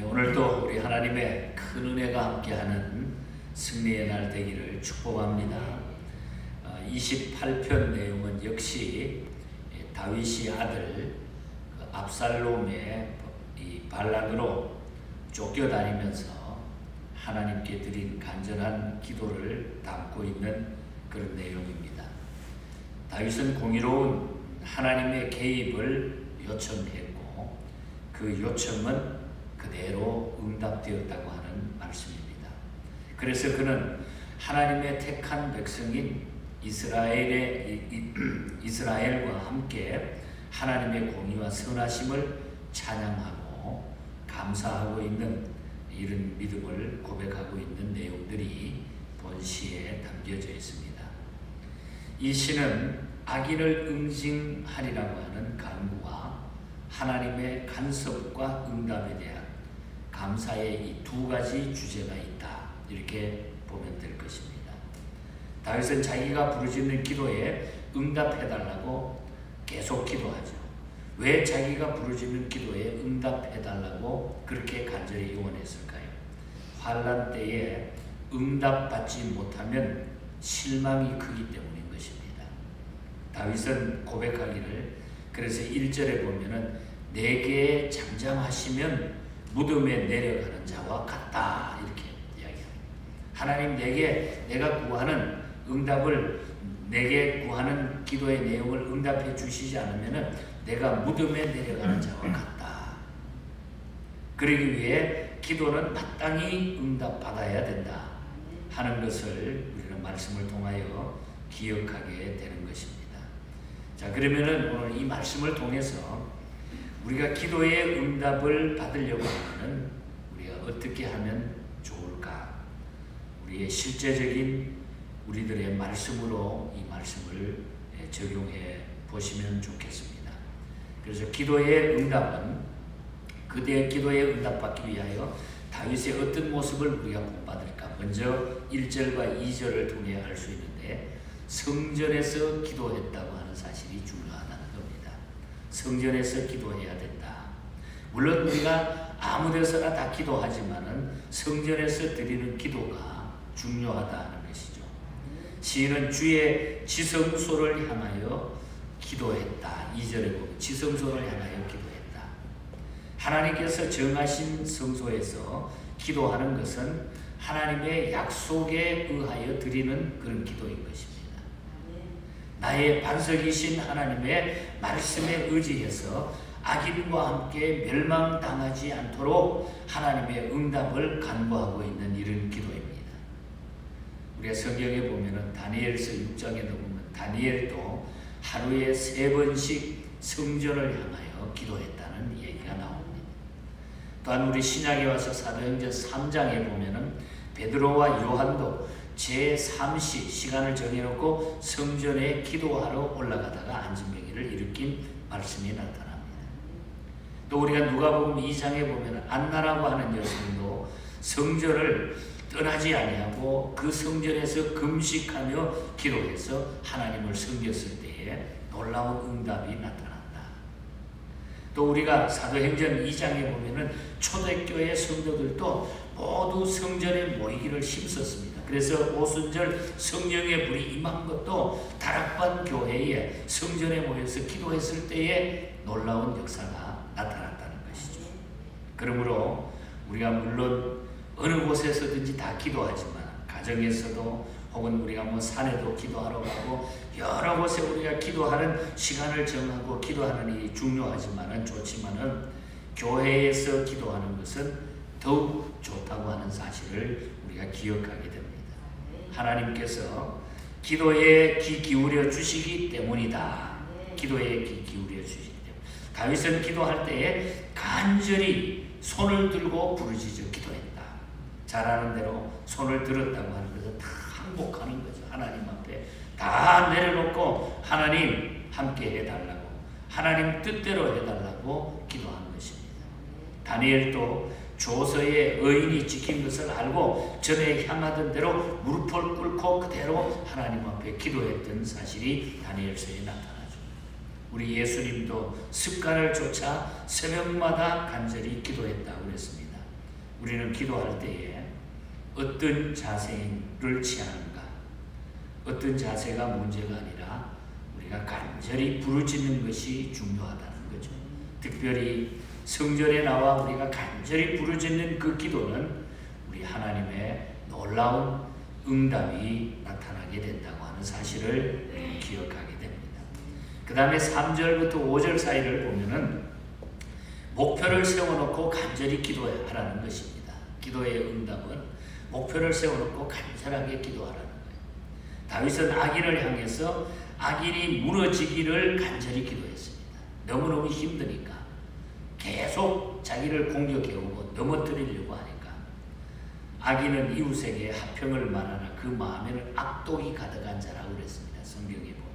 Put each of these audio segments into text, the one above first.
오늘도 우리 하나님의 큰 은혜가 함께하는 승리의 날 되기를 축복합니다. 28편 내용은 역시 다윗이 아들 압살롬의 이 반란으로 쫓겨다니면서 하나님께 드린 간절한 기도를 담고 있는 그런 내용입니다. 다윗은 공의로운 하나님의 개입을 요청했고 그 요청은 그대로 응답되었다고 하는 말씀입니다. 그래서 그는 하나님의 택한 백성인 이스라엘과 함께 하나님의 공의와 선하심을 찬양하고 감사하고 있는 이런 믿음을 고백하고 있는 내용들이 본시에 담겨져 있습니다. 이 시는 악인을 응징하리라고 하는 간구와 하나님의 간섭과 응답에 대한 감사의 이 두 가지 주제가 있다, 이렇게 보면 될 것입니다. 다윗은 자기가 부르짖는 기도에 응답해달라고 계속 기도하죠. 왜 자기가 부르짖는 기도에 응답해달라고 그렇게 간절히 요원했을까요? 환난 때에 응답받지 못하면 실망이 크기 때문인 것입니다. 다윗은 고백하기를, 그래서 1절에 보면은 내게 잠잠하시면 무덤에 내려가는 자와 같다, 이렇게 이야기합니다. 하나님 내가 구하는 응답을, 내게 구하는 기도의 내용을 응답해 주시지 않으면 내가 무덤에 내려가는 자와 같다. 그러기 위해 기도는 마땅히 응답받아야 된다 하는 것을 우리는 말씀을 통하여 기억하게 되는 것입니다. 자, 그러면은 오늘 이 말씀을 통해서 우리가 기도의 응답을 받으려고 하면 우리가 어떻게 하면 좋을까? 우리의 실제적인 우리들의 말씀으로 이 말씀을 적용해 보시면 좋겠습니다. 그래서 기도의 응답은, 그대의 기도의 응답받기 위하여 다윗의 어떤 모습을 우리가 본받을까? 먼저 1절과 2절을 통해 알 수 있는데, 성전에서 기도했다고 하는 사실이 중요하다는 겁니다. 성전에서 기도해야 된다. 물론 우리가 아무 데서나 다 기도하지만은 성전에서 드리는 기도가 중요하다는 것이죠. 시인은 주의 지성소를 향하여 기도했다. 2절에 보면 지성소를 향하여 기도했다. 하나님께서 정하신 성소에서 기도하는 것은 하나님의 약속에 의하여 드리는 그런 기도인 것입니다. 나의 반석이신 하나님의 말씀에 의지해서 악인과 함께 멸망당하지 않도록 하나님의 응답을 간구하고 있는 이런 기도입니다. 우리가 성경에 보면은 다니엘서 6장에도 보면 다니엘도 하루에 3번씩 성전을 향하여 기도했다는 얘기가 나옵니다. 또한 우리 신약에 와서 사도행전 3장에 보면은 베드로와 요한도 제3시 시간을 정해놓고 성전에 기도하러 올라가다가 안진병기를 일으킨 말씀이 나타납니다. 또 우리가 누가복음 2장에 보면 안나라고 하는 여성도 성전을 떠나지 아니하고 그 성전에서 금식하며 기도해서 하나님을 섬겼을 때에 놀라운 응답이 나타난다. 또 우리가 사도행전 2장에 보면은 초대교회 성도들도 모두 성전에 모이기를 힘썼습니다. 그래서 오순절 성령의 불이 임한 것도 다락방 교회에 성전에 모여서 기도했을 때에 놀라운 역사가 나타났다는 것이죠. 그러므로 우리가 물론 어느 곳에서든지 다 기도하지만 가정에서도 혹은 우리가 산에도 기도하러 가고 여러 곳에 우리가 기도하는 시간을 정하고 하는 일이 중요하지만은 좋지만은 교회에서 기도하는 것은 더욱 좋다고 하는 사실을 우리가 기억하게 됩니다. 하나님께서 기도에 귀 기울여 주시기 때문이다. 기도에 귀 기울여 주시기 때문에 다윗은 기도할 때에 간절히 손을 들고 부르짖어 기도했다. 잘하는 대로 손을 들었다고 하는 것은 다 항복하는 거죠. 하나님 앞에 다 내려놓고 하나님 함께 해달라고, 하나님 뜻대로 해달라고 기도한 것입니다. 다니엘도 조서에 의인이 지킨 것을 알고 전에 향하던 대로 무릎을 꿇고 그대로 하나님 앞에 기도했던 사실이 다니엘서에 나타나죠. 우리 예수님도 습관을 쫓아 새벽마다 간절히 기도했다고 그랬습니다. 우리는 기도할 때에 어떤 자세를 취하는가, 어떤 자세가 문제가 아니라 우리가 간절히 부르짖는 것이 중요하다는 거죠. 특별히 성전에 나와 우리가 간절히 부르짖는 그 기도는 우리 하나님의 놀라운 응답이 나타나게 된다고 하는 사실을 기억하게 됩니다. 그 다음에 3절부터 5절 사이를 보면은 목표를 세워놓고 간절히 기도하라는 것입니다. 기도의 응답은 목표를 세워놓고 간절하게 기도하라는 거예요. 다윗은 악인을 향해서 악인이 무너지기를 간절히 기도했습니다. 너무너무 힘드니까 계속 자기를 공격해오고 넘어뜨리려고 하니까 악인은 이웃에게 화평을 말하나 그 마음에는 악독이 가득한 자라고 그랬습니다. 성경에 보면.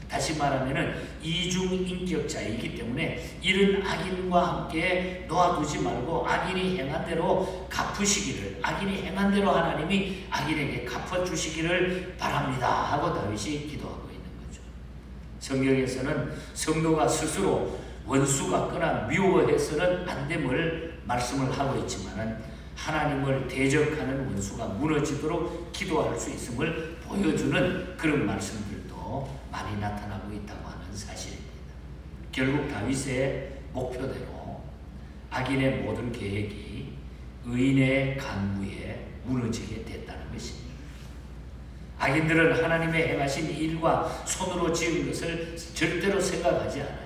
다시 말하면 이중인격자이기 때문에 이런 악인과 함께 놓아두지 말고 악인이 행한 대로 갚으시기를, 악인이 행한 대로 하나님이 악인에게 갚아주시기를 바랍니다 하고 다윗이 기도하고 있는 거죠. 성경에서는 성도가 스스로 원수 같거나 미워해서는 안 됨을 말씀을 하고 있지만 하나님을 대적하는 원수가 무너지도록 기도할 수 있음을 보여주는 그런 말씀들도 많이 나타나고 있다고 하는 사실입니다. 결국 다윗의 목표대로 악인의 모든 계획이 의인의 간구에 무너지게 됐다는 것입니다. 악인들은 하나님의 행하신 일과 손으로 지은 것을 절대로 생각하지 않아요.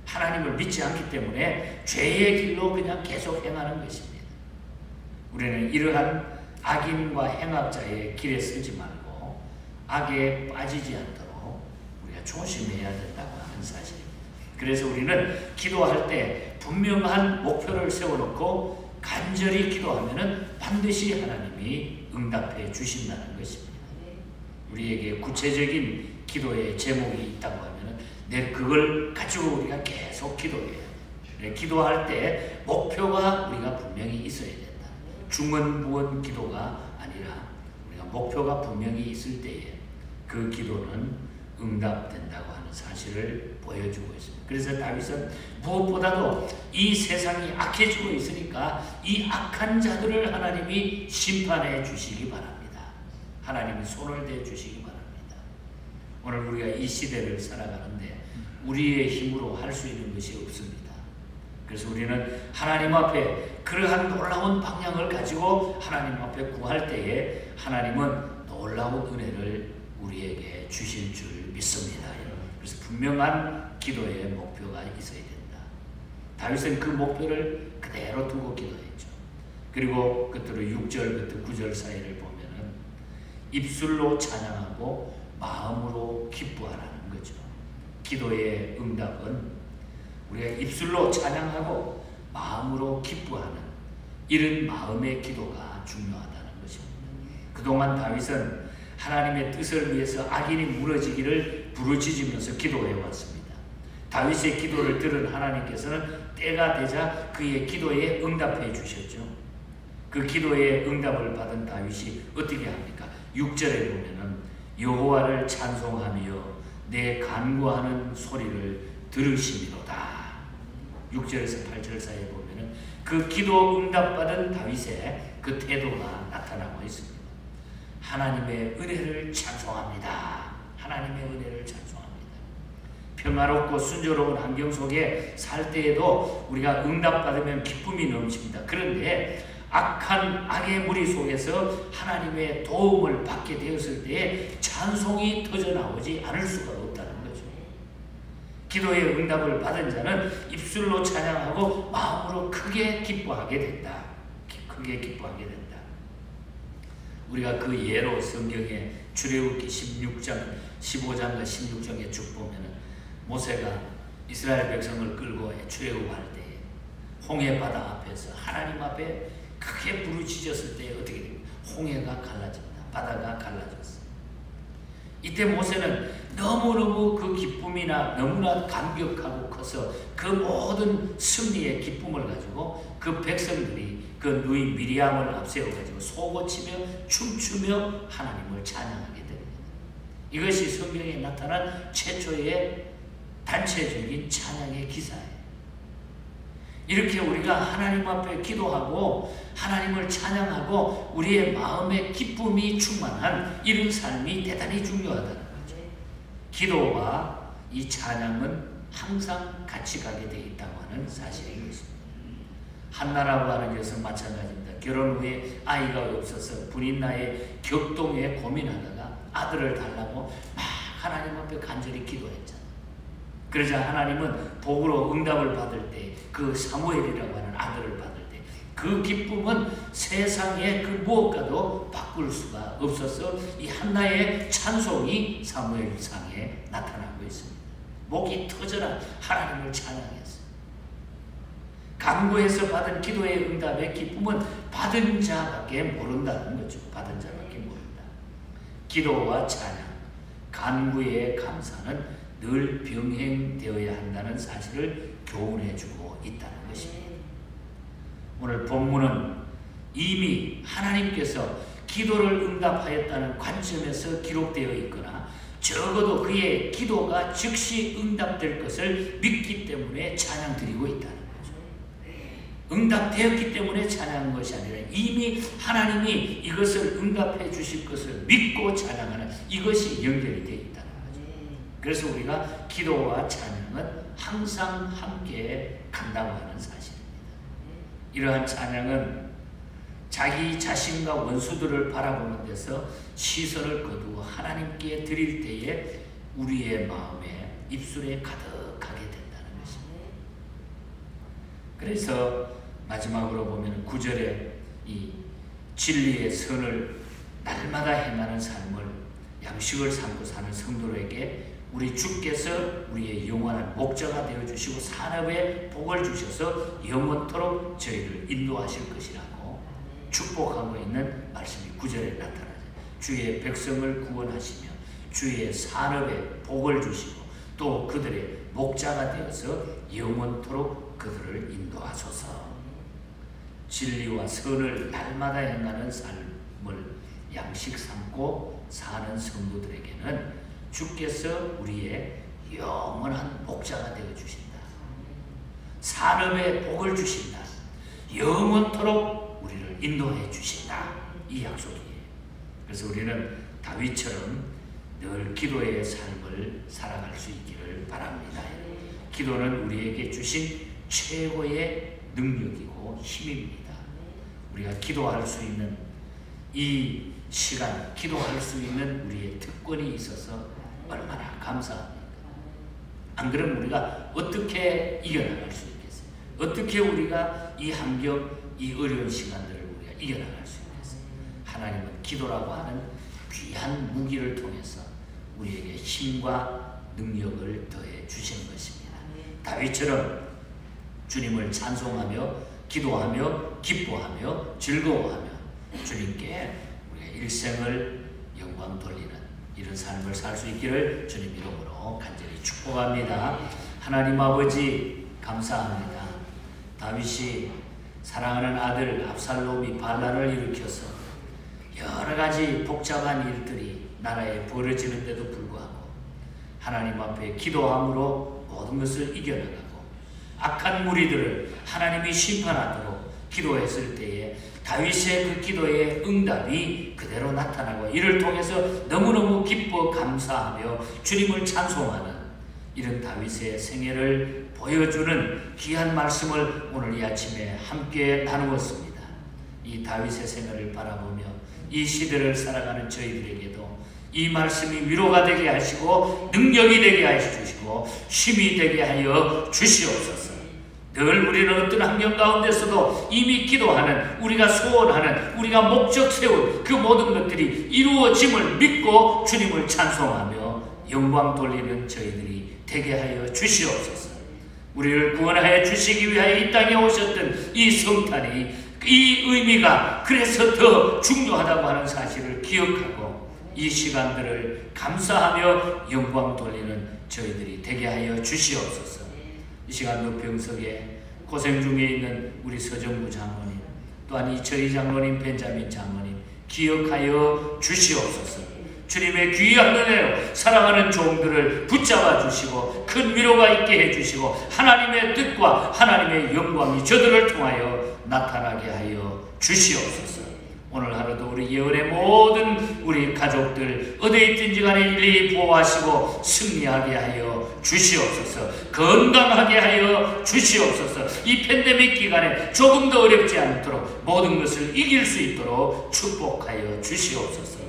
하나님을 믿지 않기 때문에 죄의 길로 그냥 계속 행하는 것입니다. 우리는 이러한 악인과 행악자의 길에 서지 말고 악에 빠지지 않도록 우리가 조심해야 된다고 하는 사실입니다. 그래서 우리는 기도할 때 분명한 목표를 세워놓고 간절히 기도하면 반드시 하나님이 응답해 주신다는 것입니다. 우리에게 구체적인 기도의 제목이 있다고 하면 그걸 가지고 우리가 계속 기도해요. 기도할 때 목표가 우리가 분명히 있어야 된다. 중언부언 기도가 아니라 우리가 목표가 분명히 있을 때에 그 기도는 응답된다고 하는 사실을 보여주고 있습니다. 그래서 다윗은 무엇보다도 이 세상이 악해지고 있으니까 이 악한 자들을 하나님이 심판해 주시기 바랍니다. 하나님이 손을 대 주시기 바랍니다. 오늘 우리가 이 시대를 살아가는데 우리의 힘으로 할 수 있는 것이 없습니다. 그래서 우리는 하나님 앞에 그러한 놀라운 방향을 가지고 하나님 앞에 구할 때에 하나님은 놀라운 은혜를 우리에게 주실 줄 믿습니다. 그래서 분명한 기도의 목표가 있어야 된다. 다윗은 그 목표를 그대로 두고 기도했죠. 그리고 끝으로 6절부터 9절 사이를 보면은 입술로 찬양하고 마음으로 기뻐하라는 거죠. 기도의 응답은 우리가 입술로 찬양하고 마음으로 기뻐하는 이런 마음의 기도가 중요하다는 것입니다. 그동안 다윗은 하나님의 뜻을 위해서 악인이 무너지기를 부르짖으면서 기도해 왔습니다. 다윗의 기도를 들은 하나님께서는 때가 되자 그의 기도에 응답해 주셨죠. 그 기도에 응답을 받은 다윗이 어떻게 합니까? 6절에 보면은 여호와를 찬송하며 내 간구하는 소리를 들으시미로다. 6절에서 8절 사이에 보면은 그 기도 응답받은 다윗의 그 태도가 나타나고 있습니다. 하나님의 은혜를 찬송합니다. 하나님의 은혜를 찬송합니다. 평화롭고 순조로운 환경 속에 살 때에도 우리가 응답받으면 기쁨이 넘칩니다. 그런데 악한 악의 무리 속에서 하나님의 도움을 받게 되었을 때에 찬송이 터져나오지 않을 수가 없다는 거죠. 기도의 응답을 받은 자는 입술로 찬양하고 마음으로 크게 기뻐하게 된다. 크게 기뻐하게 된다. 우리가 그 예로 성경에 출애굽기 16장, 15장과 16장에 쭉 보면은 모세가 이스라엘 백성을 끌고 출애굽할 때에 홍해 바다 앞에서 하나님 앞에 크게 부르짖었을 때 어떻게 됩니까? 홍해가 갈라집니다. 바다가 갈라졌어요. 이때 모세는 너무너무 그 기쁨이나 너무나 감격하고 커서 그 모든 승리의 기쁨을 가지고 그 백성들이 그 누이 미리암을 앞세워가지고 소고치며 춤추며 하나님을 찬양하게 됩니다. 이것이 성경에 나타난 최초의 단체적인 찬양의 기사예요. 이렇게 우리가 하나님 앞에 기도하고 하나님을 찬양하고 우리의 마음의 기쁨이 충만한 이런 삶이 대단히 중요하다는 거죠. 기도와 이 찬양은 항상 같이 가게 되어 있다고 하는 사실인 것입니다. 한나라고 하는 여성 마찬가지입니다. 결혼 후에 아이가 없어서 분인나의 격동에 고민하다가 아들을 달라고 막 하나님 앞에 간절히 기도했잖아요. 그러자 하나님은 복으로 응답을 받을 때 그 사무엘이라고 하는 아들을 받을 때 그 기쁨은 세상의 그 무엇과도 바꿀 수가 없어서 이 한나의 찬송이 사무엘상에 나타나고 있습니다. 목이 터져라 하나님을 찬양했어요. 간구해서 받은 기도의 응답의 기쁨은 받은 자밖에 모른다는 거죠. 받은 자밖에 모른다. 기도와 찬양, 간구의 감사는 늘 병행되어야 한다는 사실을 교훈해주고 있다는 것입니다. 오늘 본문은 이미 하나님께서 기도를 응답하였다는 관점에서 기록되어 있거나 적어도 그의 기도가 즉시 응답될 것을 믿기 때문에 찬양 드리고 있다는 거죠. 응답되었기 때문에 찬양한 것이 아니라 이미 하나님이 이것을 응답해 주실 것을 믿고 찬양하는 이것이 연결이 되어 있다는 거죠. 그래서 우리가 기도와 찬양은 항상 함께 간다고 하는 사실입니다. 이러한 찬양은 자기 자신과 원수들을 바라보는 데서 시선을 거두어 하나님께 드릴 때에 우리의 마음에 입술에 가득하게 된다는 것입니다. 그래서 마지막으로 보면 9절에 이 진리의 선을 날마다 행하는 삶을 양식을 삼고 사는 성도에게 우리 주께서 우리의 영원한 목자가 되어주시고 산업에 복을 주셔서 영원토록 저희를 인도하실 것이라고 축복하고 있는 말씀이 9절에 나타나죠. 주의 백성을 구원하시며 주의 산업에 복을 주시고 또 그들의 목자가 되어서 영원토록 그들을 인도하소서. 진리와 선을 날마다 행하는 삶을 양식 삼고 사는 성도들에게는 주께서 우리의 영원한 목자가 되어주신다. 산업에 복을 주신다. 영원토록 우리를 인도해 주신다. 이 약속이에요. 그래서 우리는 다윗처럼 늘 기도의 삶을 살아갈 수 있기를 바랍니다. 기도는 우리에게 주신 최고의 능력이고 힘입니다. 우리가 기도할 수 있는 이 시간, 기도할 수 있는 우리의 특권이 있어서 얼마나 감사합니까? 안 그러면 우리가 어떻게 이겨나갈 수 있겠어요? 어떻게 우리가 이 환경, 이 어려운 시간들을 우리가 이겨나갈 수 있겠어요? 하나님은 기도라고 하는 귀한 무기를 통해서 우리에게 힘과 능력을 더해 주신 것입니다. 다윗처럼 주님을 찬송하며 기도하며 기뻐하며 즐거워하며 주님께 우리의 일생을 영광 돌리는 이런 삶을 살 수 있기를 주님 이름으로 간절히 축복합니다. 하나님 아버지 감사합니다. 다윗이 사랑하는 아들 압살롬이 반란을 일으켜서 여러 가지 복잡한 일들이 나라에 벌어지는데도 불구하고 하나님 앞에 기도함으로 모든 것을 이겨나가고 악한 무리들을 하나님이 심판하도록 기도했을 때에 다윗의 그 기도의 응답이 그대로 나타나고 이를 통해서 너무너무 기뻐 감사하며 주님을 찬송하는 이런 다윗의 생애를 보여주는 귀한 말씀을 오늘 이 아침에 함께 나누었습니다. 이 다윗의 생애를 바라보며 이 시대를 살아가는 저희들에게도 이 말씀이 위로가 되게 하시고 능력이 되게 하시고 힘이 되게 하여 주시옵소서. 늘 우리는 어떤 환경 가운데서도 이미 기도하는, 우리가 소원하는, 우리가 목적 세운 그 모든 것들이 이루어짐을 믿고 주님을 찬송하며 영광 돌리는 저희들이 되게 하여 주시옵소서. 우리를 구원하여 주시기 위하여 이 땅에 오셨던 이 성탄이, 이 의미가 그래서 더 중요하다고 하는 사실을 기억하고 이 시간들을 감사하며 영광 돌리는 저희들이 되게 하여 주시옵소서. 이 시간도 병석에 고생 중에 있는 우리 서정부 장로님, 또한 이철희 장로님, 벤자민 장로님 기억하여 주시옵소서. 주님의 귀한 은혜로 사랑하는 종들을 붙잡아 주시고 큰 위로가 있게 해주시고 하나님의 뜻과 하나님의 영광이 저들을 통하여 나타나게 하여 주시옵소서. 오늘 하루도 우리 예언의 모든 우리 가족들 어디에 있든지 간에 일일이 보호하시고 승리하게 하여 주시옵소서. 건강하게 하여 주시옵소서. 이 팬데믹 기간에 조금 더 어렵지 않도록 모든 것을 이길 수 있도록 축복하여 주시옵소서.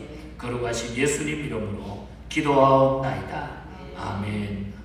거룩하신 예수님 이름으로 기도하옵나이다. 아멘.